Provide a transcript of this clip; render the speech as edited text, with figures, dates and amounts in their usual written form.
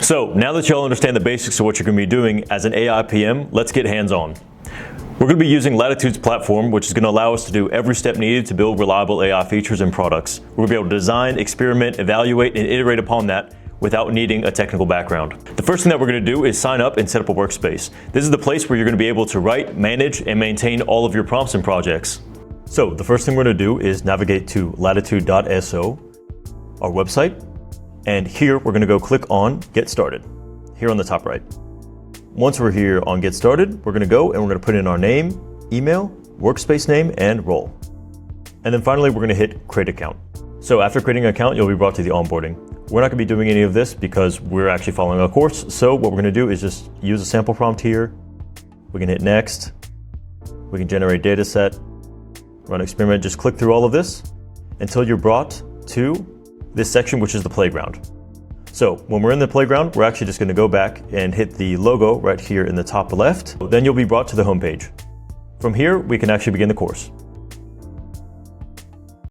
So now that y'all understand the basics of what you're going to be doing as an AI PM, let's get hands-on. We're going to be using Latitude's platform, which is going to allow us to do every step needed to build reliable AI features and products. We're going to be able to design, experiment, evaluate, and iterate upon that without needing a technical background. The first thing that we're going to do is sign up and set up a workspace. This is the place where you're going to be able to write, manage, and maintain all of your prompts and projects. So the first thing we're going to do is navigate to latitude.so, our website, and here we're going to go click on Get Started, here on the top right. Once we're here on Get Started, we're going to go and we're going to put in our name, email, workspace name, and role. And then finally, we're going to hit Create Account. So after creating an account, you'll be brought to the onboarding. We're not going to be doing any of this because we're actually following a course. So what we're going to do is just use a sample prompt here. We can hit Next. We can generate data set, run experiment. Just click through all of this until you're brought to this section, which is the playground. So when we're in the playground, we're actually just going to go back and hit the logo right here in the top left. Then you'll be brought to the home page. From here, we can actually begin the course.